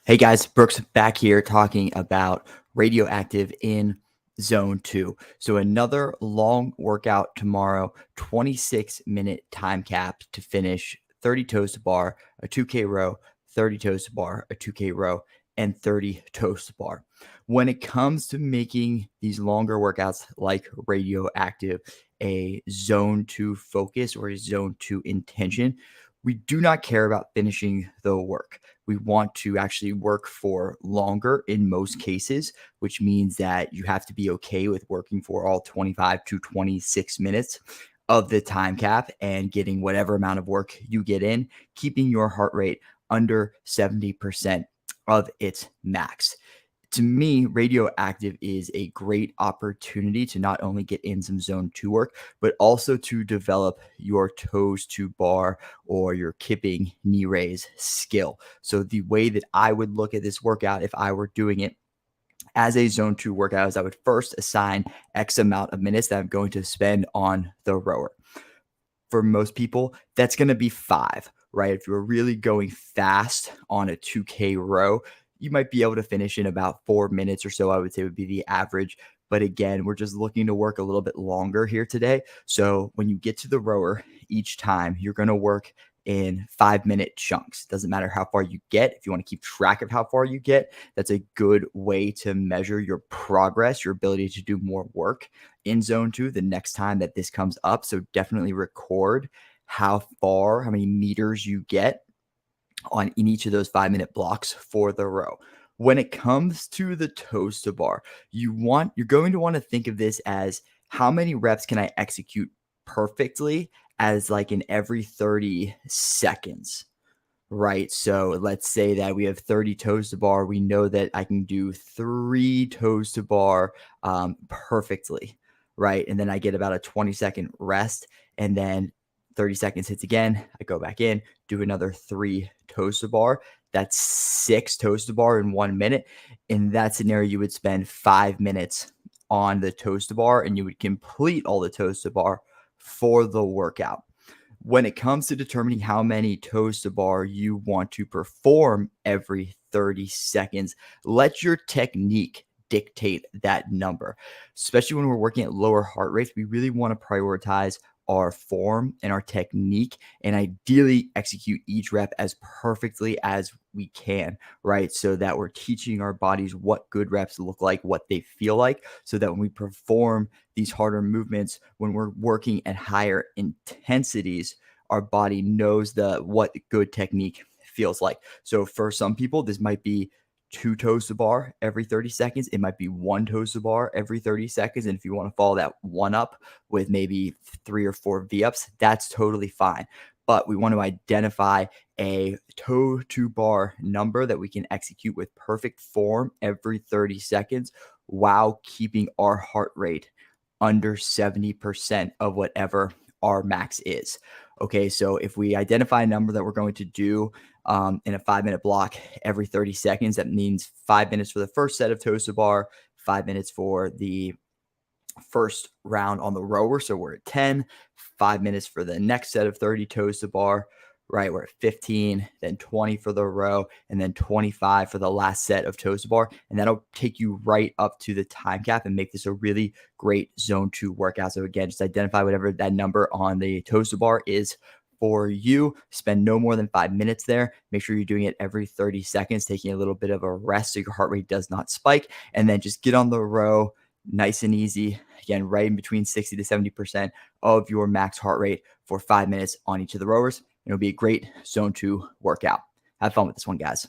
Hey guys, Brooks back here talking about Radioactive in Zone 2. So another long workout tomorrow, 26-minute time cap to finish 30 toes to bar, a 2K row, 30 toes to bar, a 2K row, and 30 toes to bar. When it comes to making these longer workouts like Radioactive a Zone 2 focus or a Zone 2 intention, we do not care about finishing the work. We want to actually work for longer in most cases, which means that you have to be okay with working for all 25 to 26 minutes of the time cap and getting whatever amount of work you get in, keeping your heart rate under 70% of its max. To me, Radioactive is a great opportunity to not only get in some zone 2 work, but also to develop your toes to bar or your kipping knee raise skill. So the way that I would look at this workout if I were doing it as a zone 2 workout is I would first assign X amount of minutes that I'm going to spend on the rower. For most people, that's going to be 5, right? If you're really going fast on a 2K row, you might be able to finish in about 4 minutes or so, I would say would be the average. But again, we're just looking to work a little bit longer here today. So when you get to the rower each time, you're going to work in 5-minute chunks. Doesn't matter how far you get. If you want to keep track of how far you get, that's a good way to measure your progress, your ability to do more work in zone 2 the next time that this comes up. So definitely record how many meters you get in each of those 5-minute blocks for the row. When it comes to the toes to bar, you're going to want to think of this as how many reps can I execute perfectly as like in every 30 seconds. Right. So let's say that we have 30 toes to bar. We know that I can do 3 toes to bar perfectly. Right. And then I get about a 20-second rest. And then 30 seconds hits again. I go back in, do another 3 toes to bar. That's 6 toes to bar in 1 minute. In that scenario, you would spend 5 minutes on the toes to bar and you would complete all the toes to bar for the workout. When it comes to determining how many toes to bar you want to perform every 30 seconds, let your technique dictate that number. Especially when we're working at lower heart rates, we really want to prioritize our form and our technique and ideally execute each rep as perfectly as we can, right? So that we're teaching our bodies what good reps look like, what they feel like, so that when we perform these harder movements, when we're working at higher intensities, our body knows what good technique feels like. So for some people, this might be 2 toes to bar every 30 seconds. It might be 1 toes to bar every 30 seconds. And if you want to follow that one up with maybe 3 or 4 V-ups, that's totally fine. But we want to identify a toe to bar number that we can execute with perfect form every 30 seconds while keeping our heart rate under 70% of whatever our max is. Okay, so if we identify a number that we're going to do in a 5-minute block every 30 seconds, that means 5 minutes for the first set of toes to bar, 5 minutes for the first round on the rower. So we're at 10, 5 minutes for the next set of 30 toes to bar, right? We're at 15, then 20 for the row, and then 25 for the last set of toes to bar. And that'll take you right up to the time cap and make this a really great zone 2 workout. So again, just identify whatever that number on the toes to bar is for you. Spend no more than 5 minutes there. Make sure you're doing it every 30 seconds, taking a little bit of a rest so your heart rate does not spike. And then just get on the row nice and easy. Again, right in between 60 to 70% of your max heart rate for 5 minutes on each of the rowers. It'll be a great zone 2 workout. Have fun with this one, guys.